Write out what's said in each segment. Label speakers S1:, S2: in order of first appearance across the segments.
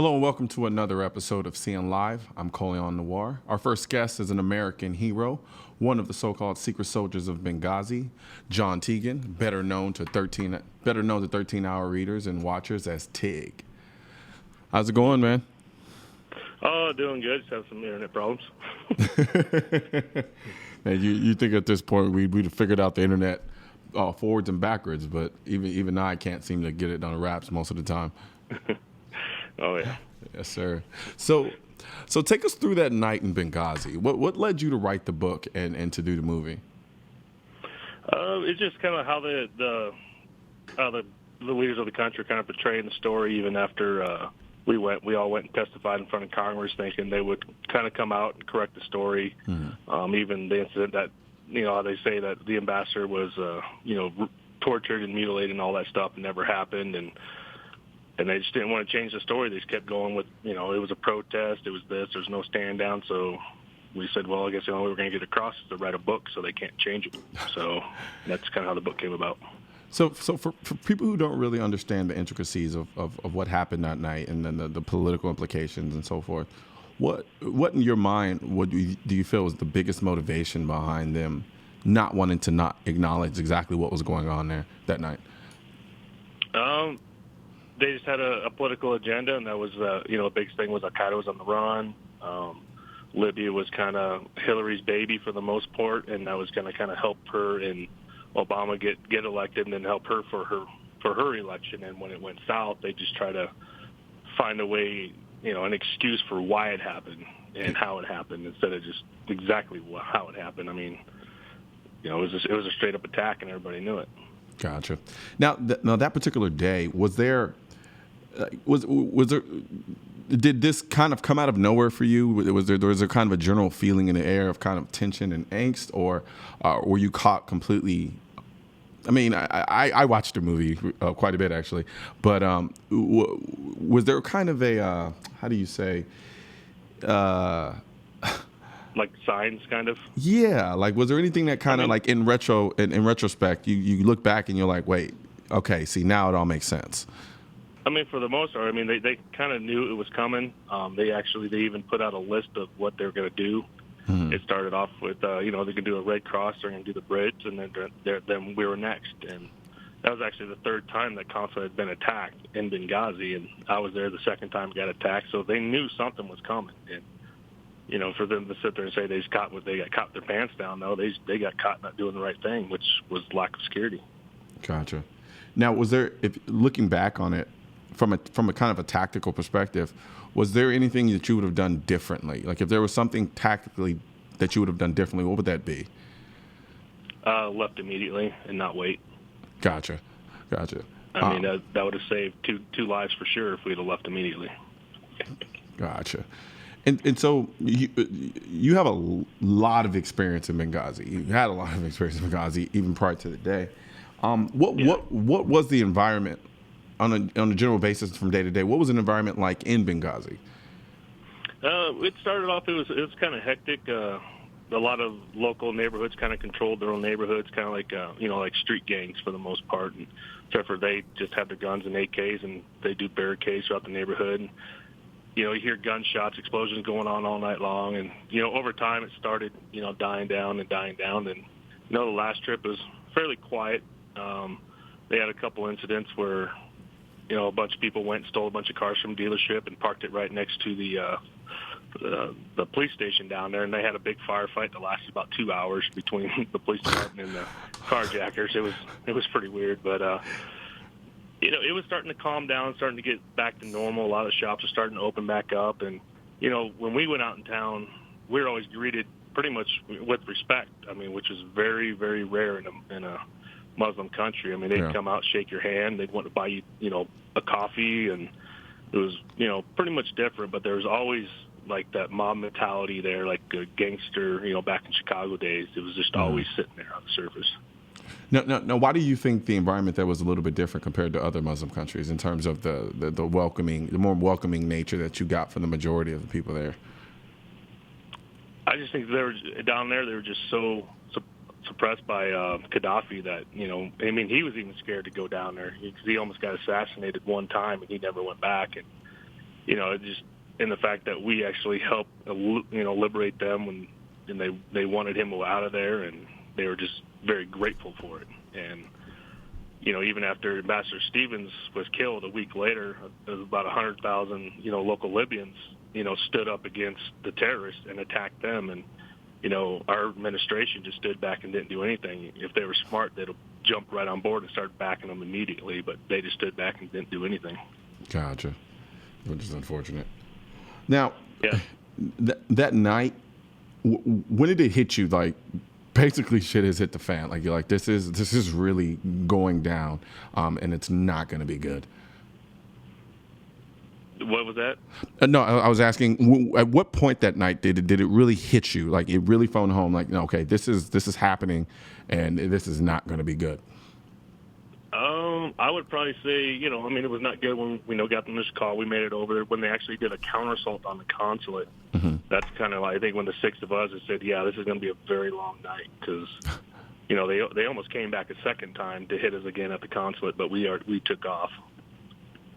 S1: Hello and welcome to another episode of Seeing Live. I'm Colion Noir. Our first guest is an American hero, one of the so-called secret soldiers of Benghazi, John Tiegen, better known to 13-hour readers and watchers as Tig. How's it going, man?
S2: Oh, doing good. Just have some internet problems.
S1: Man, you think at this point we'd have figured out the internet forwards and backwards, but even now I can't seem to get it on wraps most of the time.
S2: Oh yeah.
S1: Yes, sir. So take us through that night in Benghazi. What led you to write the book and to do the movie?
S2: It's just kind of how the leaders of the country kind of portraying the story, even after we all went and testified in front of Congress, thinking they would kind of come out and correct the story. Mm-hmm. Even the incident that how they say that the ambassador was tortured and mutilated and all that stuff never happened, and they just didn't want to change the story. They just kept going with, it was a protest, it was this, there's no stand down. So we said, well, I guess the only way we're going to get across is to write a book so they can't change it. So that's kind of how the book came about.
S1: So for people who don't really understand the intricacies of what happened that night and then the political implications and so forth, what in your mind do you feel was the biggest motivation behind them not wanting to not acknowledge exactly what was going on there that night?
S2: They just had a political agenda, and that was, a big thing was Al-Qaeda was on the run. Libya was kind of Hillary's baby for the most part, and that was going to kind of help her and Obama get elected and then help her for her election. And when it went south, they just try to find a way, an excuse for why it happened and how it happened instead of just exactly how it happened. I mean, it was a straight up attack, and everybody knew it.
S1: Gotcha. Now that particular day, was there did this kind of come out of nowhere for you? Was there kind of a general feeling in the air of kind of tension and angst, or were you caught completely? I mean, I watched the movie quite a bit actually, but was there kind of a how do you say?
S2: Like signs, kind of.
S1: Yeah, like was there anything that kind of like in retrospect, you look back and you're like, wait, okay, see now it all makes sense.
S2: I mean, for the most part, they kind of knew it was coming. They even put out a list of what they're going to do. Mm-hmm. It started off with, they're going to do a Red Cross, they're going to do the bridge, and then we were next. And that was actually the third time that consulate had been attacked in Benghazi, and I was there the second time it got attacked. So they knew something was coming. And for them to sit there and say they got caught their pants down, though, they got caught not doing the right thing, which was lack of security.
S1: Gotcha. Now, was there, if looking back on it, from a kind of a tactical perspective, was there anything that you would have done differently? Like if there was something tactically that you would have done differently, what would that be?
S2: Left immediately and not wait.
S1: Gotcha.
S2: I mean, that would have saved two lives for sure if we'd have left immediately.
S1: Gotcha. And so you have a lot of experience in Benghazi. You had a lot of experience in Benghazi even prior to the day. What was the environment on a general basis from day to day? What was an environment like in Benghazi?
S2: It started off, it was kind of hectic. A lot of local neighborhoods kind of controlled their own neighborhoods, kind of like, like street gangs for the most part. And except for they just have their guns and AKs, and they do barricades throughout the neighborhood. And, you hear gunshots, explosions going on all night long. And, over time it started, dying down. And, the last trip was fairly quiet. They had a couple incidents where, a bunch of people went and stole a bunch of cars from a dealership and parked it right next to the police station down there, and they had a big firefight that lasted about 2 hours between the police department and the carjackers. It was pretty weird, but it was starting to calm down, starting to get back to normal. A lot of the shops are starting to open back up, and when we went out in town, we were always greeted pretty much with respect. I mean, which is very, very rare in a Muslim country. I mean, they'd come out, shake your hand, they'd want to buy you, a coffee, and it was, pretty much different, but there was always like that mob mentality there, like a gangster, back in Chicago days. It was just always sitting there on the surface.
S1: Now, why do you think the environment there was a little bit different compared to other Muslim countries in terms of the more welcoming nature that you got from the majority of the people there?
S2: I just think they were just so suppressed by Gaddafi that, he was even scared to go down there because he almost got assassinated one time and he never went back. And, just in the fact that we actually helped, liberate them and they wanted him out of there, and they were just very grateful for it. And, even after Ambassador Stevens was killed a week later, there was about 100,000, local Libyans, stood up against the terrorists and attacked them. And, our administration just stood back and didn't do anything. If they were smart, they'd have jumped right on board and started backing them immediately, but they just stood back and didn't do anything.
S1: Gotcha. Which is unfortunate. Now,
S2: yeah.
S1: That night, when did it hit you? Like, basically, shit has hit the fan. Like, you're like, this is really going down, and it's not going to be good.
S2: What was that?
S1: No, I was asking, at what point that night did it really hit you? Like, it really phoned home. Like, no, okay, this is happening, and this is not going to be good.
S2: I would probably say, it was not good when we got the initial call. We made it over there when they actually did a counter assault on the consulate.
S1: Mm-hmm.
S2: That's kind of like, I think when the 6 of us had said, yeah, this is going to be a very long night, because, they almost came back a second time to hit us again at the consulate, but we took off.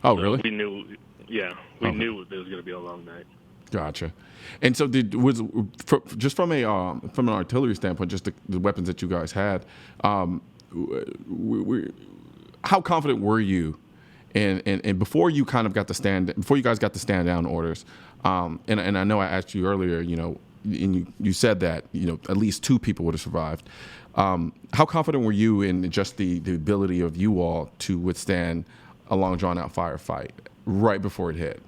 S1: Oh,
S2: so
S1: really?
S2: We knew, we knew it was going to be a long night.
S1: Gotcha. And so just from an artillery standpoint, just the weapons that you guys had, how confident were you? And before you kind of before you guys got the stand down orders, and I know I asked you earlier, and you said that, at least 2 people would have survived. How confident were you in just the ability of you all to withstand a long drawn out firefight right before it hit?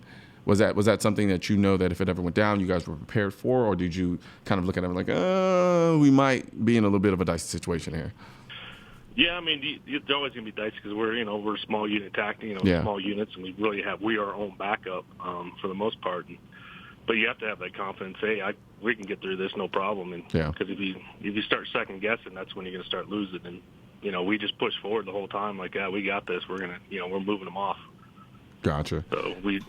S1: Was that something that that if it ever went down, you guys were prepared for, or did you kind of look at it like, we might be in a little bit of a dicey situation here?
S2: Yeah, it's always going to be dicey because we're a small unit tactic, small units, and we are our own backup for the most part. But you have to have that confidence. Hey, we can get through this, no problem. And because if you start second guessing, that's when you're going to start losing. And we just push forward the whole time, like, yeah, we got this. We're gonna, we're moving them off.
S1: Gotcha.
S2: So we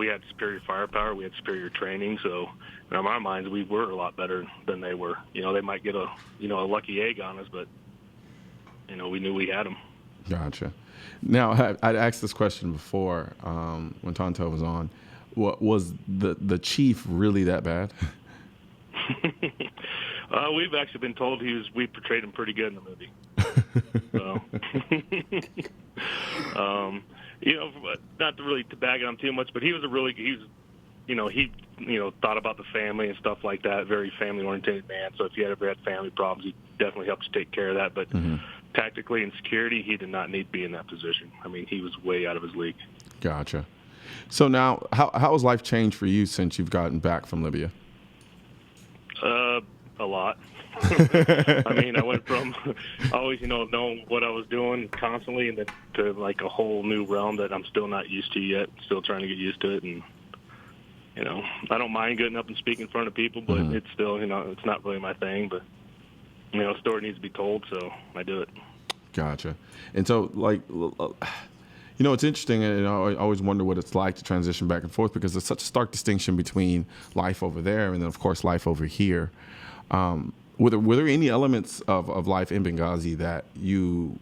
S2: had superior firepower, we had superior training. So in our minds, we were a lot better than they were. They might get a lucky egg on us, but we knew we had them.
S1: Gotcha. Now, I'd asked this question before when Tonto was on. What was the chief really that bad?
S2: We've actually been told we portrayed him pretty good in the movie. So, not to bag on him too much, but he thought about the family and stuff like that. Very family-oriented man. So if you ever had family problems, he definitely helped you take care of that. But tactically and security, he did not need to be in that position. He was way out of his league.
S1: Gotcha. So now, how has life changed for you since you've gotten back from Libya?
S2: A lot. I went from always, knowing what I was doing constantly, and then to like a whole new realm that I'm still not used to yet. Still trying to get used to it, and I don't mind getting up and speaking in front of people, but it's still, it's not really my thing. But a story needs to be told, so I do it.
S1: Gotcha. And so, like, it's interesting, and I always wonder what it's like to transition back and forth because there's such a stark distinction between life over there and then, of course, life over here. Were there any elements of life in Benghazi that you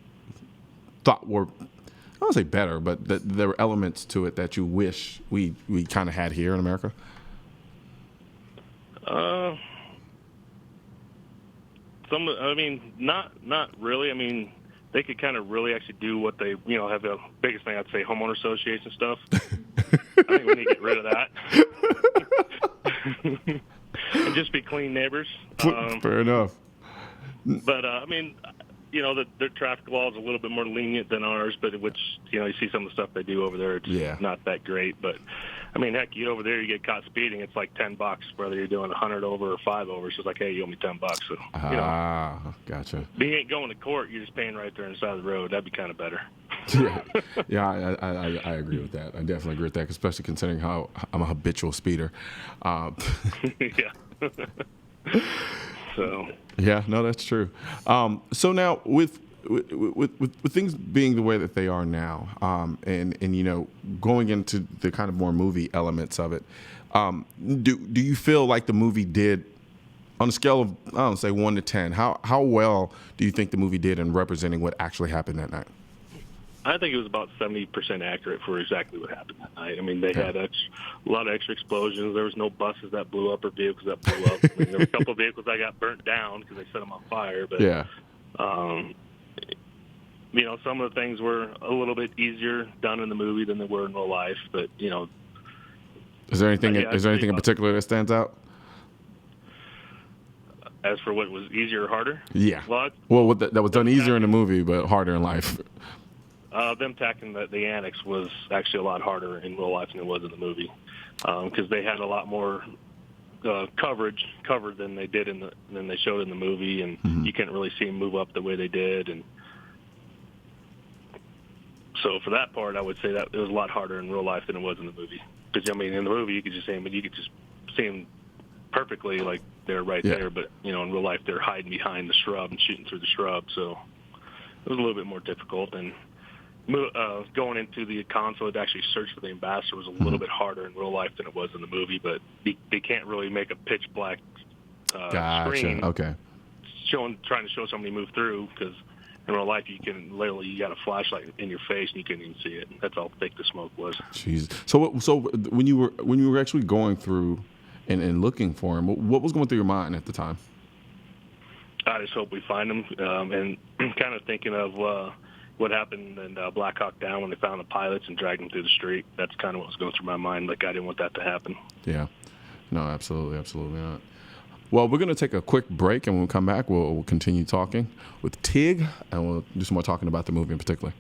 S1: thought were, I don't want to say better, but that there were elements to it that you wish we kind of had here in America?
S2: Not really. They could kind of really actually do what they, have the biggest thing I'd say, homeowner association stuff. I think we need to get rid of that. And just be clean neighbors.
S1: Fair enough.
S2: But, their traffic law is a little bit more lenient than ours, but you see some of the stuff they do over there. It's not that great. But, heck, you get over there, you get caught speeding, it's like $10, whether you're doing 100 over or 5 over. So it's like, hey, you owe me $10. So,
S1: gotcha.
S2: You ain't going to court, you're just paying right there on the side of the road. That'd be kind of better.
S1: I agree with that. I definitely agree with that, especially considering how I'm a habitual speeder.
S2: Yeah. So.
S1: Yeah, no, that's true. So now with things being the way that they are now, and going into the kind of more movie elements of it, do you feel like the movie did, on a scale of, I don't say 1 to 10, how well do you think the movie did in representing what actually happened that night?
S2: I think it was about 70% accurate for exactly what happened that night. I mean, they had a lot of extra explosions. There was no buses that blew up or vehicles that blew up. I mean, there were a couple of vehicles that got burnt down because they set them on fire. But, you know, some of the things were a little bit easier done in the movie than they were in real life. But, you know.
S1: Is there anything in particular that stands out?
S2: As for what was easier or harder?
S1: Yeah. Well, that was done easier in the movie, but harder in life.
S2: Them attacking the annex was actually a lot harder in real life than it was in the movie, because they had a lot more covered than they did than they showed in the movie, and you couldn't really see them move up the way they did, and so for that part, I would say that it was a lot harder in real life than it was in the movie. Because I mean, in the movie you could just see them perfectly, like they're right there, but you know, in real life they're hiding behind the shrub and shooting through the shrub, so it was a little bit more difficult. And going into the consulate to actually search for the ambassador was a little bit harder in real life than it was in the movie, but they can't really make a pitch black screen trying to show somebody move through, because in real life you got a flashlight in your face and you couldn't even see it. That's how thick the smoke was.
S1: Jeez. So when you were actually going through and looking for him, what was going through your mind at the time?
S2: I just hope we find him, and kind of thinking of what happened in Black Hawk Down when they found the pilots and dragged them through the street. That's kind of what was going through my mind. Like, I didn't want that to happen. Yeah.
S1: No, absolutely not. Well, we're going to take a quick break, and when we come back, we'll continue talking with Tig, and we'll do some more talking about the movie in particular.